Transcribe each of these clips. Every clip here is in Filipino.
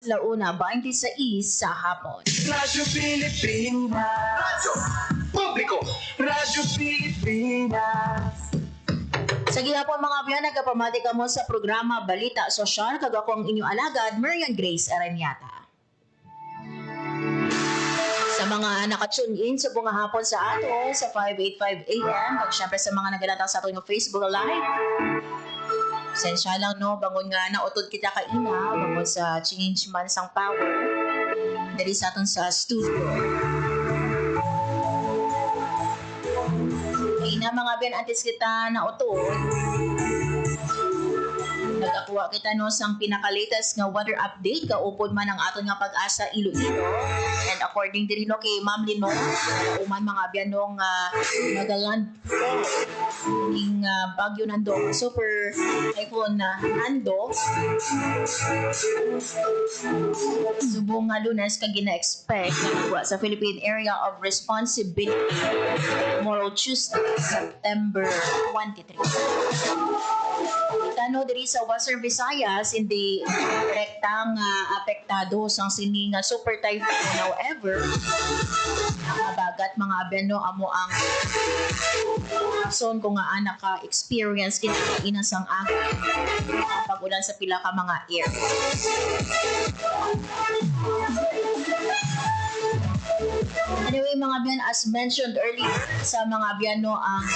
Launa, 26 sa hapon. Radyo Pilipinas. Radyo Publiko. Radyo Pilipinas. Sa gihapon mga biyan, nagkapamati ka mo sa programa Balita Sosyal, kag ako ang inyong alagad, Marian Grace Aranyata. Sa mga nakatune in sa bunga hapon sa ato, sa 5:85 AM, pag syempre sa mga nagalata sa ato ng Facebook Live, sensya lang no, bangon nga na utod kita kaina, bangon sa Change Man sang Power, dari sa aton sa studio. Ina mga biyan, antes kita na utod, nagakuha kita no sang pinaka-latest nga weather update kaupod man ang aton nga Pag-asa Iloilo, and according diri no kay Ma'am Lino, uman mga biyan no nagaland ing bagyo nando super typhoon na Nando subong nga Lunes kag gina-expect na nagwa sa Philippine Area of Responsibility tomorrow Tuesday, September 23. Itano diri sa Western Visayas hindi direktang apektado sang sini nga super typhoon. However, abagat mga beno amo ang son ko nga anak ka experience kinainan sang pag-ulan sa pila ka mga areas. Anyway mga biyan, as mentioned earlier sa mga biyan no, ang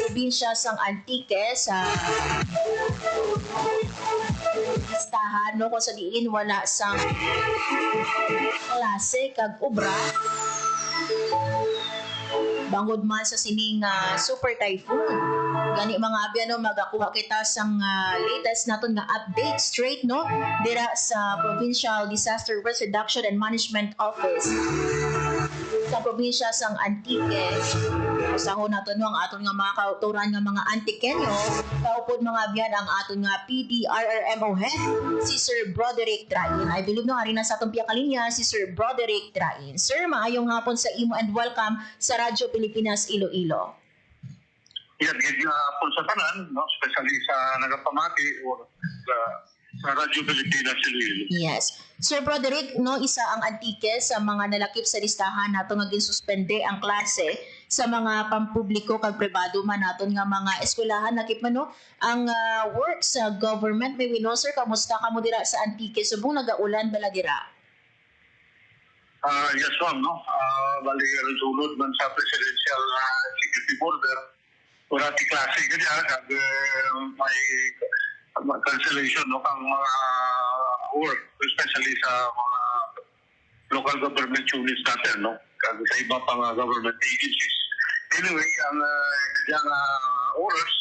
probinsya sang Antique sa listahan no, kung sa diin wala sang klase kag obra bangod man sa sining super typhoon. Gani mga abyan no, magakuha kita sang latest naton nga update straight no dira sa Provincial Disaster Risk Reduction and Management Office sa probinsya sang Antique. Usaho naton no ang aton nga mga kauturan nga mga Antiqueño, kaupod mga abyan ang aton nga PDRRMO head si Sir Broderick Train. I believe no ari na sa atong piya kalinya si Sir Broderick Train. Sir, maayong hapon sa imo and welcome sa Radyo Pilipinas Iloilo. Yan, po sa tanan, no? Especially sa nagapamati o sa Radyo Pilipinas Iloilo. Yes. Sir Broderick, no, isa ang Antique sa mga nalakip sa listahan nato nga ginsuspende ang klase sa mga pampubliko kag pribado man naton nga mga eskwelahan nakip man no ang work sa government. May we know sir, kamusta ka mo dira sa Antique? Subong nagaulan bala dira? Yes ma'am, no? Bali, resulod man sa presidential executive order urati klase ganyan kag may cancellation no kang mga work, especially sa mga local government units natin, no? Kag sa iba pang government agencies. Anyway, ang kanyang oras,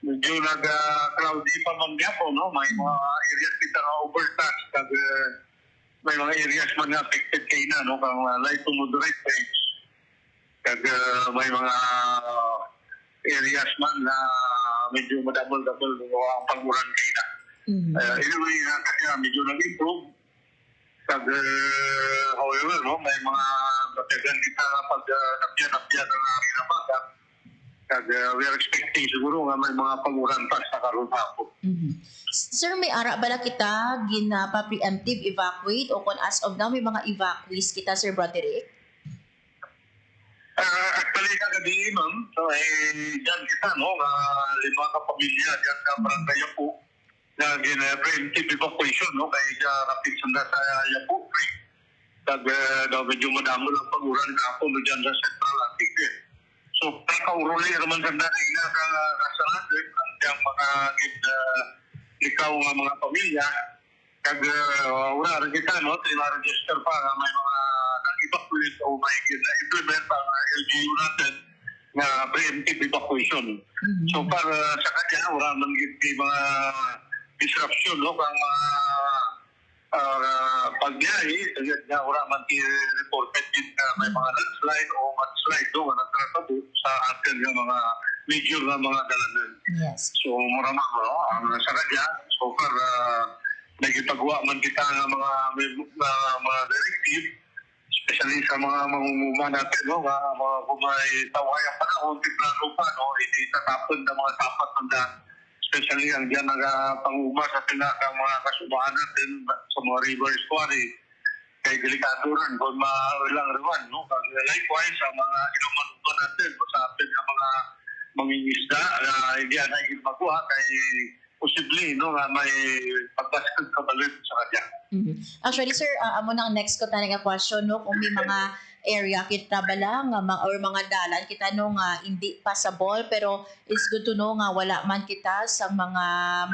medyo nag-cloudy pa man po, no? May mga areas kita na overtaxed, kag may mga areas man na affected kayo na, no? Kang light to moderate range. Kag may mga areas man na medyo madabol-dabol ang panguran kayo na. Anyway, kaya medyo nag-improve. Kag, however, no, may mga batagan kita pag napyan ang aking nabagat. Kag, we are expecting siguro nga may mga panguran pa sa karoon hapon. Sir, may ara bala kita ginapa-preemptive evacuate o kung as of now may mga evacuees kita, Sir Broderick? Actually, kagabi, ma'am, so, dyan kita, no, 5 ka pamilya, dyan ka barangay po, na gina-preemptive evacuation, no, kaya rapid sanda sa Yapo Creek. Kag, medyo madamo lang paguran ka po, dyan sa Central Antique. So, kauruli naman sanda na ina kasalan, ang mga ikaw nga mga pamilya, kag, wala rin kita, no, tina-register pa nga may mga evacuate o may implement ang LGU natin na preemptive evacuation. So para sa kanya, wala man mga disruption, no? Kang pagbiyahe, na wala man reported din na may mga landslide o mudslide doon na nagtatabo sa atin yung mga major na mga dalanan. Yes. So marama ko, no? Ang sa kanya, so para nagipagawa man kita ng mga directive, especially sa mga mamumuma natin, no? Kung may taway ang panahon, tiplano pa, no? Hindi tatapon ng mga tapat ng especially ang diyan nagapanguma sa tinakang mga kasubahan natin sa mga river estuary. Kay delikado rin kung mailang riwan, no? Likewise, ang mga inuman natin sa atin ng mga mangingisda na hindi na higit makuha kay posible no nga may pagbaskag kabalit sa kanya. Actually, sir, amo nang next ko talaga question, no? Kung may mga area kita ba lang or mga dalan kita no nga hindi passable pero it's good to know nga wala man kita sa mga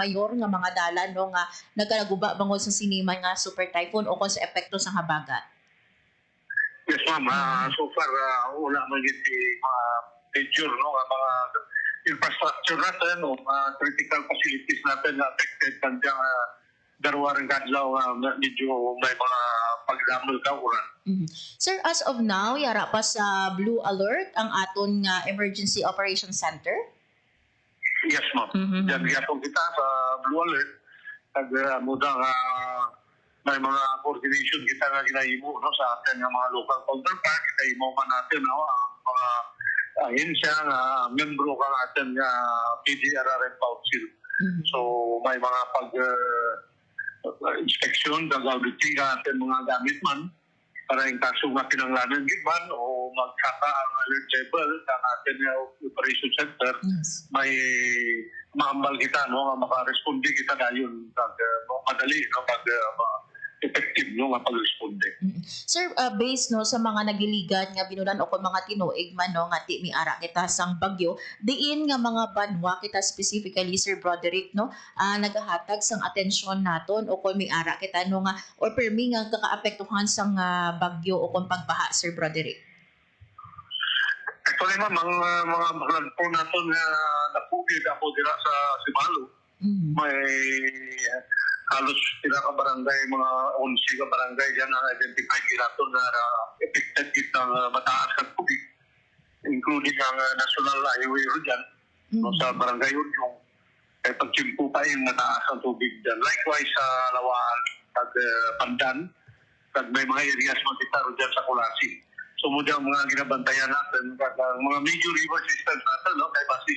mayor nga mga dalan no nga nagkalaguba bangod sa siniman nga super typhoon o kung sa epekto sa habagat. Yes ma'am, so far wala man giti major no nga mga infrastructure natin o critical facilities natin na affected kandyang darwaring kadlaw medyo may mga pagdamol ka uran. Sir, as of now, yara pa sa Blue Alert ang aton nga Emergency Operations Center? Yes, ma'am. Diyan gyapon kita sa Blue Alert. Kag muda nga may mga coordination kita nga ginahimo no sa atin nga mga local counterpart. Kita man natin no, ang mga ahensya nga membro ka atin nga PDRRM Council. So may mga inspection, auditing ka atin mga gamit man para yung kaso nga pinanglanan giban o magsaka ang alert level sa atin nga operation center. Yes. May maambal kita no nga makaresponde kita dayon pag madali no pag effective no nga pagresponde. Sir, based no sa mga nagiligan nga binulan o kung mga tinuig man no nga ti mi ara kita sang bagyo, diin nga mga banwa kita specifically Sir Broderick no nagahatag sang atensyon naton o kung mi ara kita no nga or permi nga kakaapektuhan sang bagyo o kung pagbaha Sir Broderick. Actually mga plan po naton nga napugid ako dira sa Sibalo. May halos sila ka barangay, mga 11 ka barangay dyan na identify kinato na affected kitang mataas ng tubig, including ang national highway ro dyan, no, sa barangay Udyong. Kaya pagsimpo pa yung mataas ang tubig dyan. Likewise sa Lawaan at Pandan, at may mga areas makita ro dyan sa Kulasi. So muna ang mga ginabantayan natin, at mga major river systems natin, no, kaya basi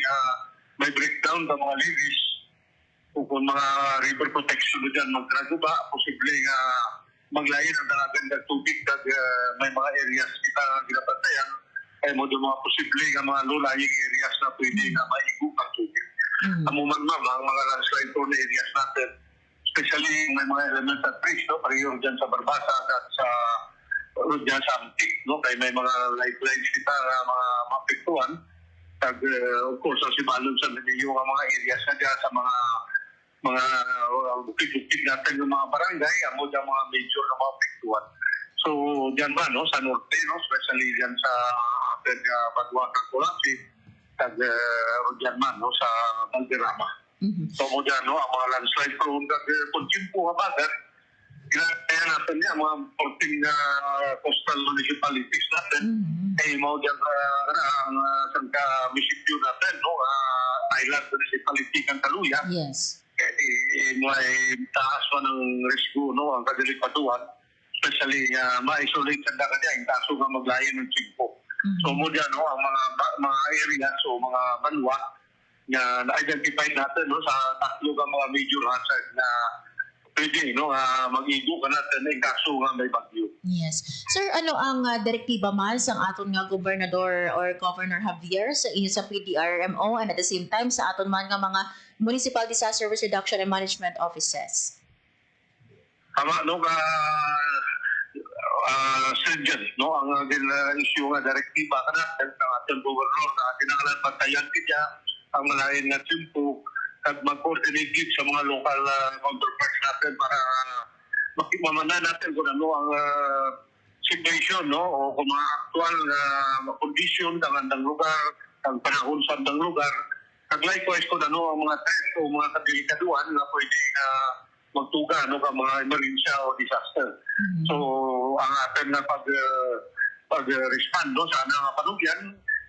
may breakdown ng mga levees, kung mga river protection dyan magtraguba, posible nga maglayin ang dalagang ng tubig at may mga areas kita ginabantayan ay mo doon mga posible nga mga low-lying areas na pwede nga maigo ang tubig. Amuman ang mga landslide prone areas natin, especially may mga elements at trees, no? Pareho dyan sa Barbasa at sa dyan sa Antique, no? Kaya may mga lifelines kita na mga mapektuhan. Of course, ang Sibalon sa Medellín ang mga areas na dyan sa mga bukid-bukid natin ng mga barangay, amo dyan mga major na mga apektuhan. So, dyan ba, no, sa norte, no, especially dyan sa atin Badwakan, Kulasi, at dyan man, no, sa Valderrama. So, mo dyan, no, ang mga landslide prone, kung po habagat, ginagaya natin yan, mga 14 coastal municipalities natin, mo dyan ang sangka municipio natin, no, island municipality ng Kaluya. Yes. May taas pa ng risgo no ang kadelikatuhan, especially ma-isolate sa kanya yung kaso nga maglayan ng chimpo. So mo dyan no ang mga areas o mga banwa na na-identify natin no sa tatlo ka mga major hazard na pwede no mag-igo ka natin yung kaso nga may bagyo. Yes. Sir, ano ang direktiba man sa aton nga gobernador or Governor Javier sa PDRMO and at the same time sa aton man nga mga Municipal Disaster Risk Reduction and Management Offices? Tama no ka stringent no ang issue nga direktiba ka natin sa ating gobernador na kinahanglan pagtayan kanya ang malain nga timpo at mag-coordinate sa mga local counterparts natin para makimamana natin kung ano ang situation no o kung mga actual condition ng andang lugar, ang panahon sa andang lugar. At likewise kung ano ang mga threat o mga kadelikaduhan na pwede magtuga no ka mga emergency o disaster. So ang atin na pag-respond no sa mga panugyan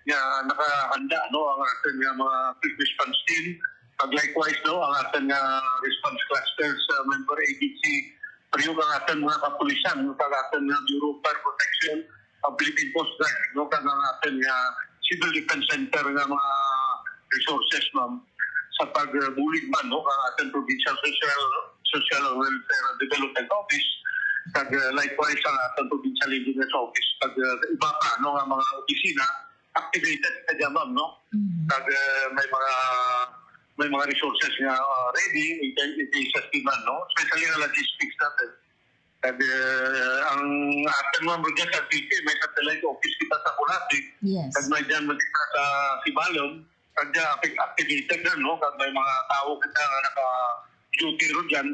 nga nakahanda no ang atin nga mga quick response team. Pag likewise no ang atin nga response clusters member agency pareho ang atin mga kapulisan no kag atin nga Bureau of Fire Protection, ang Philippine Coast Guard no kag ang atin nga Civil Defense Center nga mga resources ma'am sa pagbulig man no ang ating provincial social welfare and development office kag likewise ang ating provincial engineers office kag iba pa no nga mga opisina activated sa ma'am no kag may mga resources nga ready in case man no especially ang logistics natin kag ang ating mga project sa PK may satellite office kita sa Colate Yes. kag may dyan magkita sa Sibalon kag activated na no kag may mga tao kita nga naka-duty ro dyan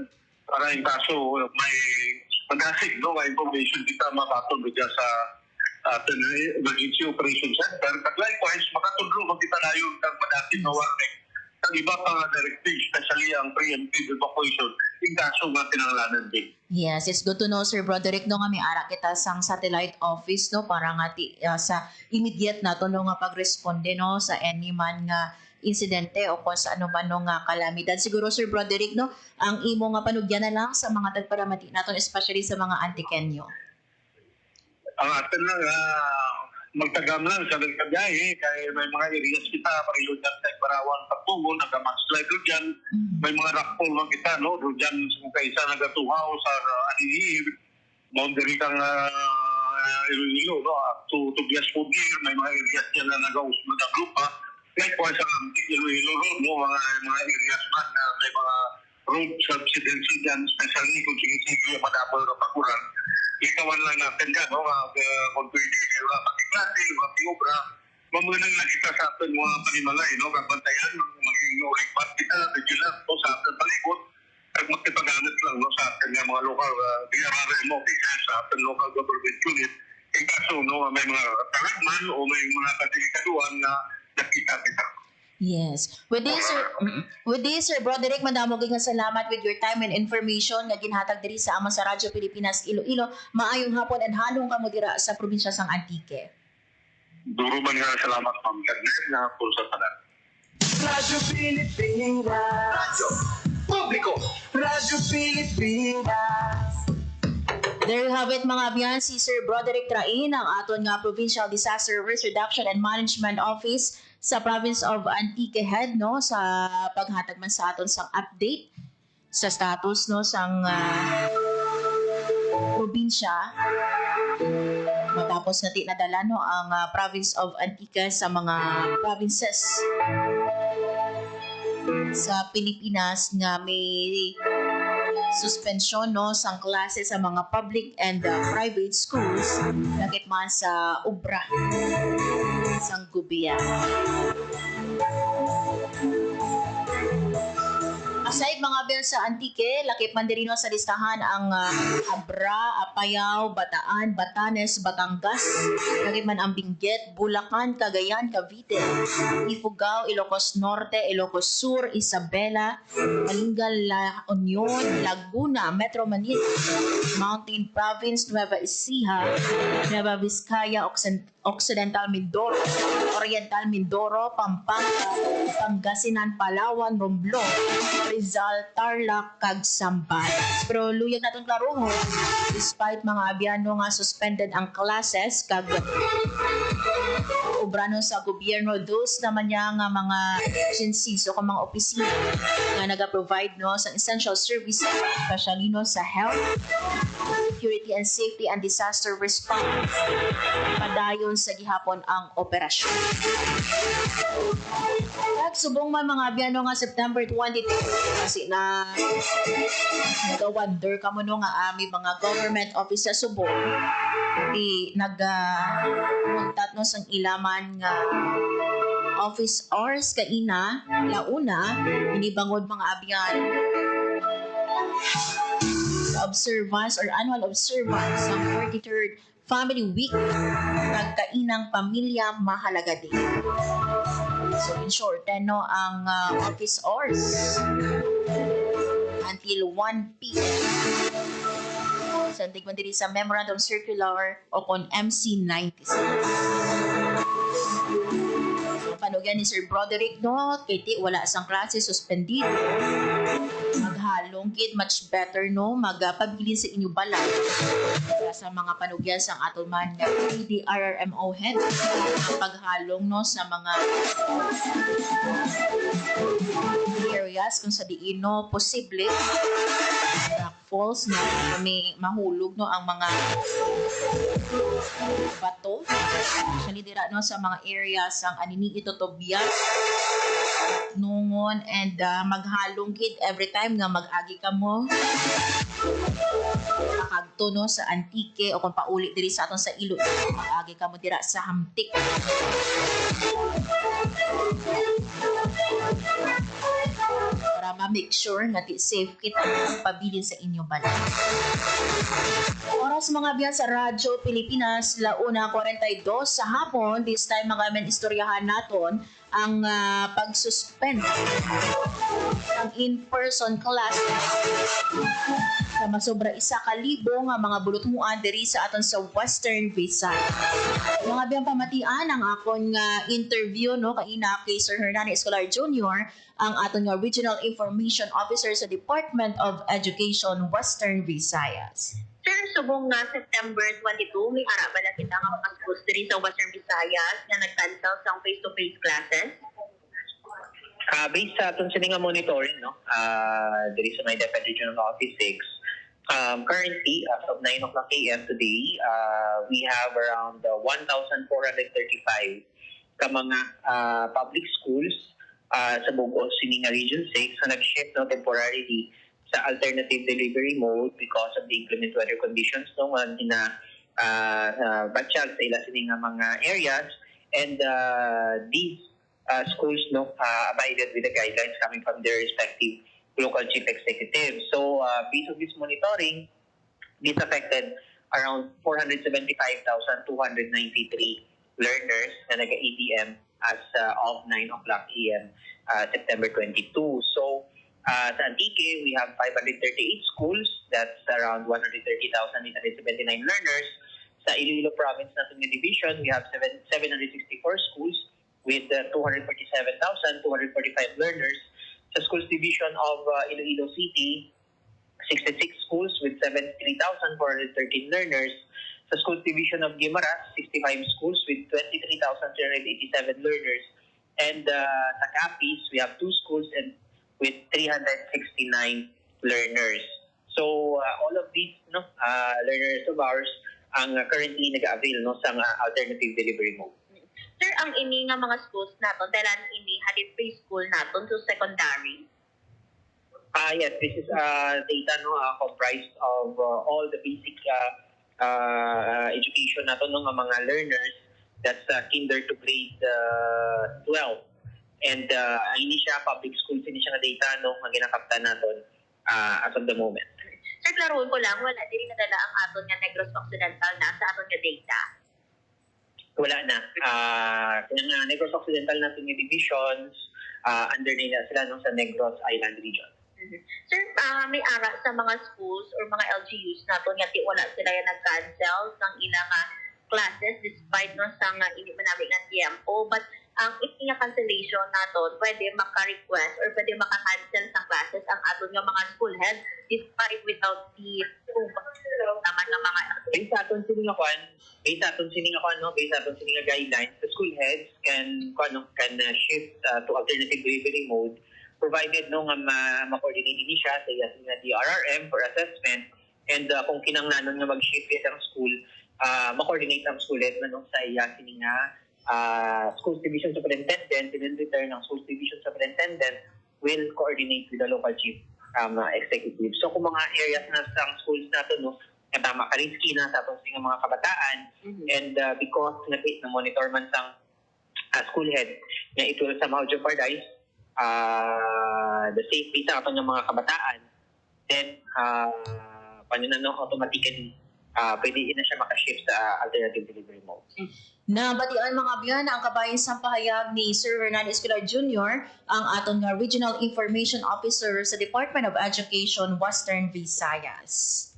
para in kaso may magasig no nga information kita mabaton ro dyan sa ating emergency operation center kag likewise makatulong kung kita layon kag madasig na warning kag iba pa nga directive especially ang preemptive evacuation in kaso nga tinanglanan din. Yes, it's good to know, Sir Broderick, no nga may ara kita sang satellite office, no, para nga sa immediate na to, no, nga pagresponde, no, sa any man nga insidente o kung sa ano man no nga kalamidad. Siguro, Sir Broderick, no, ang imo nga panugyan na lang sa mga tagparamati naton, especially sa mga antikenyo. Ang atin lang magtagam lang sa nagkagahe kay may mga areas kita parilod na sa Barawan Pagtubo nagamaslide doon dyan may mga rockfall lang kita no doon dyan kung kaisa nagatuhaw sa Anihib boundary kang Iloilo no to Bias Pugir may mga areas dyan na nag-ausma ng grupa likewise ang Iloilo road no mga areas man na may mga road subsidence dyan especially kung sige madapol na paguran ikawan lang natin dyan, no? Kung pwede, wala pati-klase, wala pati-obra, mamunang na kita sa atin mga panimalay, no? Kabantayan, maging ulikpat kita, vigilant, no? Sa atin palibot, at magkipagamit lang, no? Sa atin nga mga local, DRRM offices, sa atin local government unit, in kaso, no? May mga talagman o may mga kadelikaduan na nakita kita. Yes. With this, Sir Broderick, madamog nga salamat with your time and information nga ginhatag diri sa ama sa Radyo Pilipinas Iloilo. Maayong hapon and halong kamo dira sa probinsya sang Antique. Duro man nga salamat, Ma'am Carmen, na po sa tanan. Radyo Pilipinas. Radyo Publiko. Radyo Pilipinas. There you have it, mga abyan, si Sir Broderick Train, ang aton nga Provincial Disaster Risk Reduction and Management Office sa Province of Antique Head, no, sa paghatag man sa aton sang update sa status, no, sang probinsya matapos natin nadala, no, ang Province of Antique sa mga provinces sa Pilipinas nga may suspension, no, sang klase sa mga public and private schools lakit man sa ubra sang gobyerno. Aside mga abyan sa Antique, lakip man din sa listahan ang Abra, Apayao, Bataan, Batanes, Batangas, lakip man ang Benguet, Bulacan, Cagayan, Cavite, Ifugao, Ilocos Norte, Ilocos Sur, Isabela, Malingal, La Union, Laguna, Metro Manila, Mountain Province, Nueva Ecija, Nueva Vizcaya, Occidental Mindoro, Oriental Mindoro, Pampanga, Pangasinan, Palawan, Romblon, Rizal, Tarlac, kag Zambales. Pero luyag natin klaruhon, despite mga abyano nga suspended ang classes kag obrano sa gobyerno, those naman niya nga mga agencies o mga opisina nga naga-provide, no, sa essential services, especially, no, sa health, security and safety and disaster response. Padayon sa gihapon ang operasyon. Nagsubong man mga abyano nga September 22 kasi na nag-wonder ka mo no nga ami mga government office sa Subong di nag-muntat no sang ilaman nga office hours kaina launa inibangod mga abyan observance or annual observance ng 43rd Family Week nagkainang pamilya mahalaga din. So in short, no, ang office hours until 1 p.m. Sandig man diri sa Memorandum Circular o kon MC 96. So, panog panugyan ni Sir Broderick, no? Kiti wala sang klase, suspendido. Maghalong kit, much better, no? Magpabilin sa inyo balay. Para sa mga panugyan sang aton man nga PDRRMO head. Ang paghalong, no? Sa mga areas kung sa diin, no? Posible rock falls, no? May mahulog, no? Ang mga bato. Actually, dira, no? Sa mga areas ang anini ito Tobias, nungon, and maghalong gid every time nga mag-agi ka mo akagto, no? Sa Antique o kung pauli diri sa aton sa Ilog, mag-agi ka mo dira sa Hamtik. Para ma-make sure nga safe kita pabilin sa inyong balay. Oras mga biyan sa Radyo Pilipinas, 1:42 sa hapon. This time mga men istoryahan naton ang pag-suspend ng in-person class sa masobra 1,000 nga mga bulutmuan diri sa aton sa Western Visayas. Mga biyang pamatian ang akon nga interview, no, kaina kay Sir Hernani Escolar Jr., ang aton nga Regional Information Officer sa Department of Education Western Visayas. Sir, subong nga September 22, may harap na kita nga mga schools diri sa Western Visayas na nag-cancel sa face-to-face classes? Based sa atong sininga monitoring, no, diri sa may DepEd Regional Office 6, currently, as of 9 o'clock a.m. today, we have around 1,435 ka mga public schools sa Bugos, Sininga Region 6 na nag-shift, no, temporarily sa alternative delivery mode because of the inclement weather conditions, no, na batsyag sa ila sininga mga areas, and these schools, no, abided with the guidelines coming from their respective local chief executives. So based on this monitoring, this affected around 475,293 learners na nag-ATM as of 9 o'clock a.m. September 22. So sa Antique, we have 538 schools. That's around 130,879 learners. Sa Iloilo Province natin nga division, we have 764 schools with 247,245 learners. Sa schools division of Iloilo City, 66 schools with 73,413 learners. Sa schools division of Guimaras, 65 schools with 23,387 learners. And sa Capiz, we have 2 schools and with 369 learners. So all of these, no, learners of ours ang currently nag-avail, no, sa alternative delivery mode. Sir, ang ini nga mga schools naton, dahil ini hadid preschool naton to secondary? Yes, this is data, no, comprised of all the basic education naton ng mga learners. That's kinder to grade 12. And ini siya public schools, ini siya nga data, no, nga ginakapta naton as of the moment. Sir, klaroon ko lang, wala diri nadala ang aton nga Negros Occidental na sa aton nga data? Wala na. Kaya nga Negros Occidental natin yung divisions, under nila sila, no, sa Negros Island region. Sir, may ara sa mga schools or mga LGUs naton nga wala sila yung nag-cancel ng ilang classes despite, no, sa nga hindi man namin ng TMO, but ang itinga cancellation naton, pwede maka-request or pwede maka-cancel sa classes ang aton nga mga school head despite without the approval naman ng mga Based sa aton sininga guidelines, the school heads can shift to alternative delivery mode provided, no, nga ma-coordinate ini siya sa iyang DRRM for assessment, and kung kinanglanon nga mag-shift ang school, ma-coordinate ang school head no, sa iyang sininga school division superintendent, and in return ng school division superintendent will coordinate with the local chief executive. So kung mga areas na sa schools nato, no, tama ka-risky na sa atong mga kabataan, and because na-monitor man sang school head na ito sa Mao jeopardize the safety sa atong mga kabataan, then automatically pwede na siya makashift sa alternative delivery mode. Nabatian mga biyan ang kabayan sa pahayag ni Sir Hernani Escolar Jr., ang aton nga Regional Information Officer sa Department of Education Western Visayas.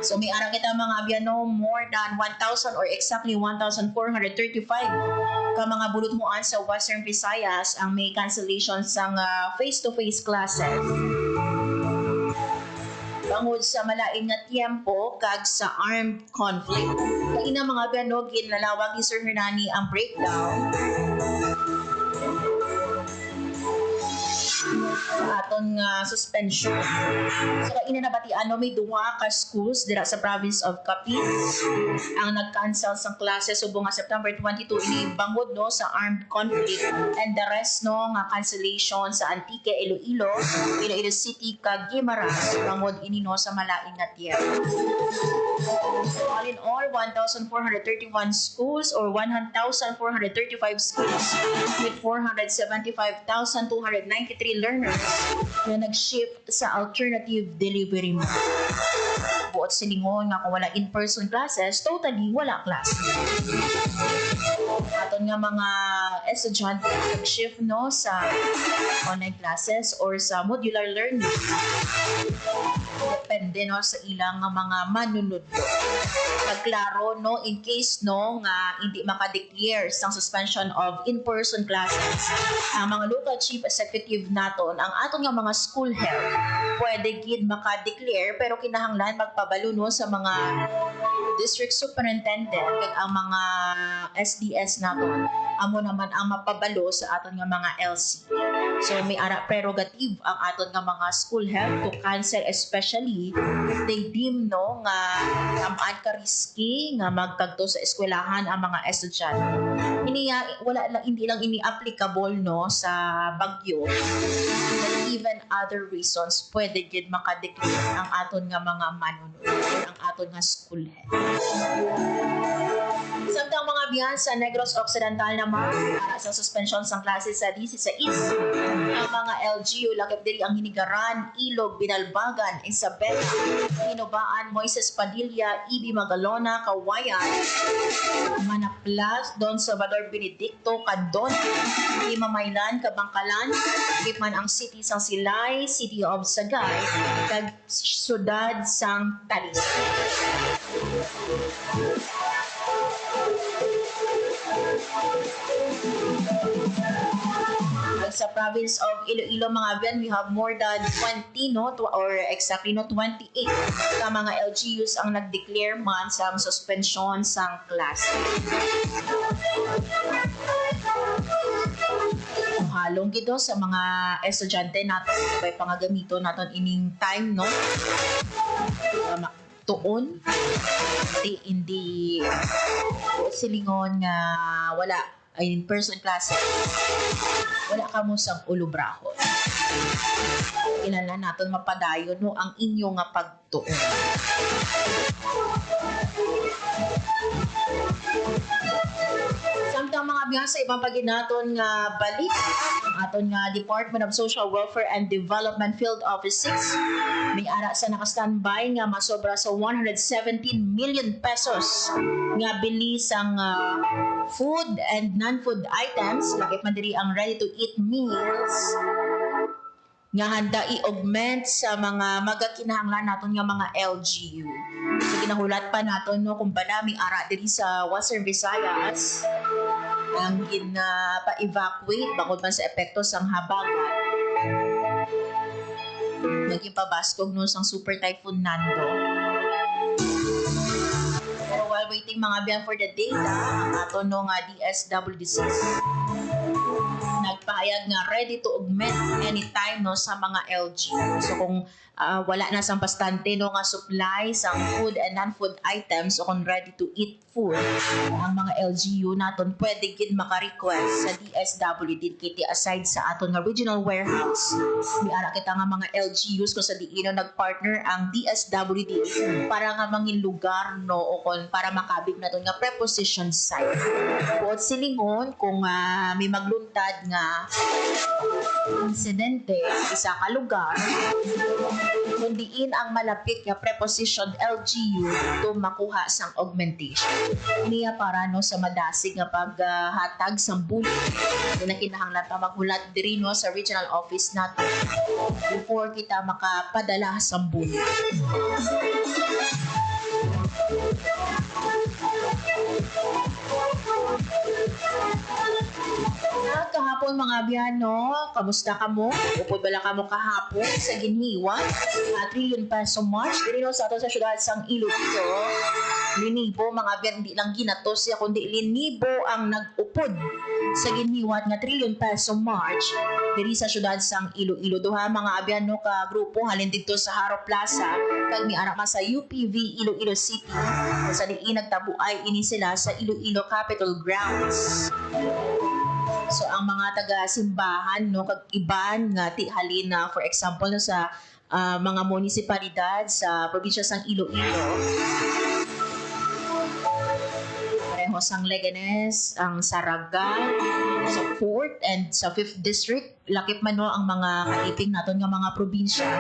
So may ara kita mga abyano, more than 1,000 or exactly 1,435 ka mga bulutmuan sa Western Visayas ang may cancellation sa face-to-face classes. Bangod sa malain nga tiempo kag sa armed conflict. Kaina mga abyano, ginlalawag ni Sir Hernani ang breakdown sa aton nga suspension. So kaina nabatian may duha ka schools dira sa province of Capiz ang nag-cancel sa classes subong nga September 22 ini bangod no sa armed conflict, and the rest no nga cancellation sa Antique, Iloilo City kag Guimaras bangod ini no sa malain nga tiempo. All in all, 1,431 schools or 1,435 schools with 475,293 learners na nag-shift sa alternative delivery mode. Buot silingon nga kung wala in-person classes, totally wala class. Aton nga mga estudyante nag-shift no sa online classes or sa modular learning. Depende no sa ilang mga manunod. Pagklaro no in case no nga hindi maka-declare sang suspension of in-person classes ang mga local chief executive naton, ang aton nga mga school health pwede gid maka-declare pero kinahanglan magpabalo no sa mga district superintendent kag ang mga SDS naton amo naman ang mapabalo sa aton nga mga LC. So may ara prerogative ang aton nga mga school health to cancel, especially if they deem no nga tamaan ka risky nga magkadto sa eskwelahan ang mga estudyante. Hindi lang ini applicable no sa bagyo, but even other reasons pwede gid maka-declare ang aton nga mga manunod or ang aton nga school health. Samtang mga biyan sa Negros Occidental naman, para sa suspension sa klase sa 16, ang mga LGU lakip diri ang Hinigaran, Ilog, Binalbagan, Isabela, Hinubaan, Moises Padilla, Ibi Magalona, Kawayan, Manaplas, Don Salvador Benedicto, Candon, Imamaylan, Kabangkalan, Gitman ang City sang Silay, City of Sagay, kag Siyudad sang Talis. Sa province of Iloilo mga abiyan, we have more than 20 no or exactly no 28 ka mga LGUs ang nag-declare man sa suspension sang klase. Halong gito sa mga estudyante natin kay pangagamito naton ining time no tuon hindi silingon nga wala ay in-person class, wala ka mo sang ulubrahon. Ilan na natin mapadayon no ang inyo nga pagtuon. Samtang mga biya sa ibang paginaton nga balik, ang aton nga Department of Social Welfare and Development Field Office 6 may ara sa naka-standby nga masobra sa 117 million pesos nga bili sang food and non-food items, lakip man diri ang ready-to-eat meals nga handa i-augment sa mga magakinahanglan naton nga mga LGU. So ginahulat pa naton no kung banami ara diri sa Western Visayas ang pa-evacuate bangod man sa epekto sang habagat. Naging pabaskog no sang Super Typhoon Nando. Pero while waiting mga biyan for the data, ang aton no nga DSWD nagpahayag nga ready to augment anytime no sa mga LGU. So kung wala na sang bastante no nga supply sang food and non-food items o kung ready to eat food, ang mga LGU naton pwede gid maka-request sa DSWD kiti aside sa aton nga regional warehouse. May ara kita nga mga LGUs kung sa diino nagpartner ang DSWD para nga mangin lugar no o kung para makabig naton nga preposition site. Buot silingon kung may magluntad nga insidente isa ka lugar, kundiin ang malapit nga preposition LGU to makuha sang augmentation. Iniya para no sa madasig nga paghatag sang bulit na kinahanglan pa maghulat diri no sa regional office nato before kita makapadala sang bulit. kahapon mga biyano, kamusta ka mo? Upod bala ka mo kahapon sa ginhiwa? 3 trillion peso march. Dili no sa ato sa syudad sang Iloilo. Linibo mga biyan, hindi lang ginatos siya, kundi linibo ang nag-upod sa ginhiwat nga 3 trillion peso march diri sa syudad sang Iloilo. Duha mga abyan no ka grupo halin dito sa Haro Plaza kag miara ka sa UPV Iloilo City. Sa diin nagtabuay ini sila sa Iloilo Capitol Grounds. So ang mga taga-simbahan no kag iban nga ti halin na for example no sa mga munisipalidad sa probinsya sang Iloilo. Pareho sang Leganes, ang Saraga, sa 4th and sa 5th District. Lakip man no ang mga kaiping naton nga mga probinsya.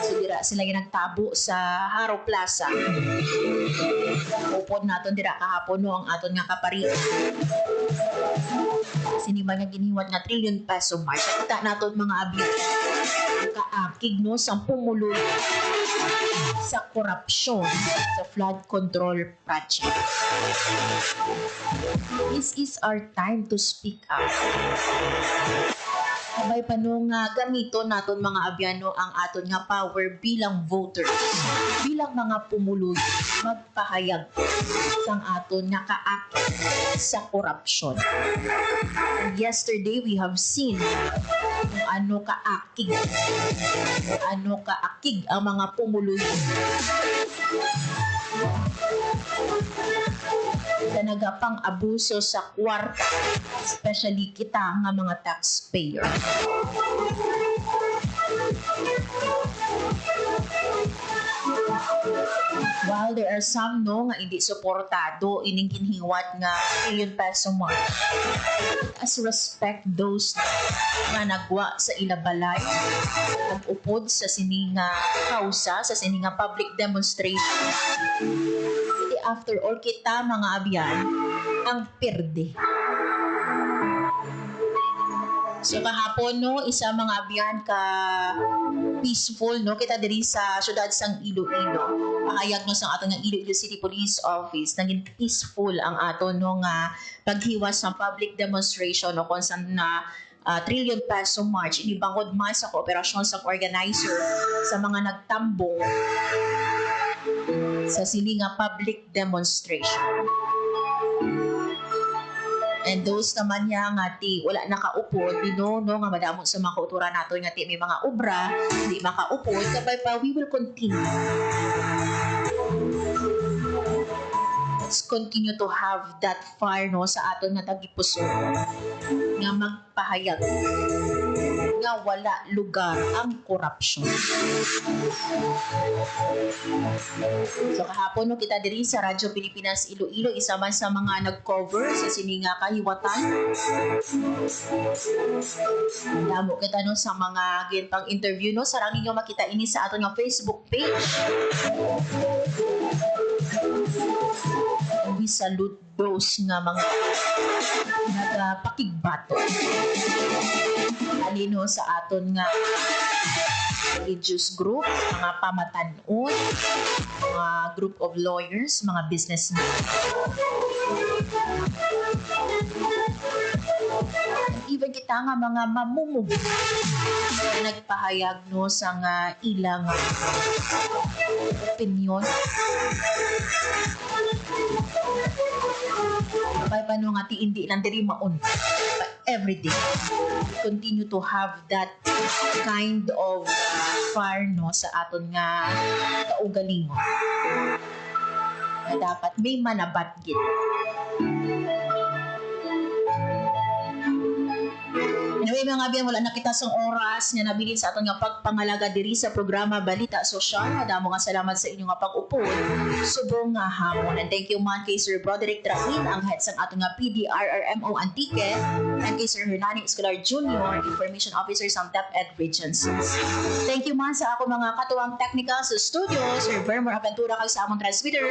So dira sila yung nagtabo sa Haro Plaza. Upod naton dira kahapon no ang aton nga kaparian. Sinima nga giniwat nga 3 trillion peso march. Kita naton mga abyan kaakig no sa pumuloy sa korupsyon sa flood control project. This is our time to speak up. Sabay pa nung gamito naton mga abyano ang aton nga power bilang voters, bilang mga pumuloy, magpahayag sang aton nga kaakig sa korupsyon. Yesterday we have seen kung ano kaakig ang mga pumuloy na nagapang abuso sa kwarta, especially kita nga mga taxpayer. While there are some no nga hindi suportado ining ginhiwat nga 1 trillion peso march, as respect those nga nagwa sa ilabalay nag-upod sa sininga kausa sa sininga public demonstration. After all, kita mga abyan ang perde. So kahapon no, isa mga abyan ka peaceful no, kita diri sa syudad sang Iloilo. Pahayag no sa aton nga Iloilo City Police Office, naging peaceful ang aton no nga paghiwas sa public demonstration no kung saan na 3 trillion peso march inibangod man sa kooperasyon sa organizer sa mga nagtambong sa sininga public demonstration. And those naman niya nga ti wala nakaupod, no nga madamot sa mga kauturan nato nga ti may mga obra, hindi makaupod, kabay pa we will continue. Let's continue to have that fire no sa aton nga tagipuso nga magpahayag nga wala lugar ang korupsyon. So kahapon no kita diri sa Radyo Pilipinas Iloilo, isa man sa mga nag-cover sa sininga kahiwatan. Damo kita no sa mga ginpang interview no, sarang ninyo makita ini sa aton nga Facebook page. We salute those nga mga nagpakigbato alino sa aton nga religious group, mga pamatanon, mga group of lawyers, mga businessmen. Even kita nga mga mamumugo na nagpahayag no sa nga ilang opinion. Kapay pa no nga ti hindi lang diri maun. But every day, continue to have that kind of fire no sa aton nga kaugalingon. Na dapat may manabat gid. Anyway mga biyan, wala na kita sa oras nga nabilin sa aton nga pagpangalaga diri sa programa Balita Sosyal. Damo nga salamat sa inyo nga pag-upod. Subong nga hamon. And thank you man kay Sir Broderick Trahin, ang head sang aton nga PDRRMO Antique, and kay Sir Hernani Escolar Jr., Information Officer sa DepEd Regencies. Thank you man sa ako mga katuwang technical sa studio, Sir Vermer Aventura kag sa among transmitter,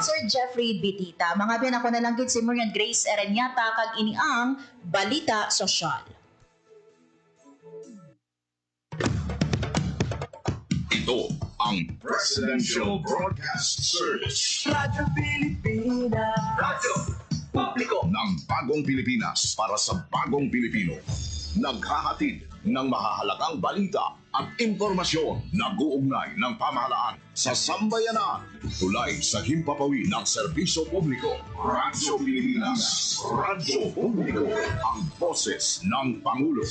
Sir Jeffrey Bitita. Mga biyan, ako na lang gid si Marian Grace Erenyata kag ini ang Balita Sosyal. Ito ang Presidential Broadcast Service. Radyo Pilipinas. Radyo Publiko ng bagong Pilipinas para sa bagong Pilipino. Naghahatid ng mahahalagang balita at impormasyon na guugnay ng pamahalaan sa sambayanan. Tulay sa himpapawid ng serbisyo publiko. Radyo Pilipinas. Radyo Publiko. Ang boses ng Pangulo.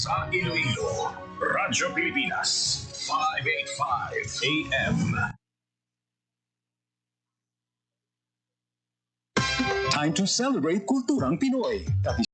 Sa Iloilo. Radyo Pilipinas. 585 AM. Time to celebrate kulturang Pinoy.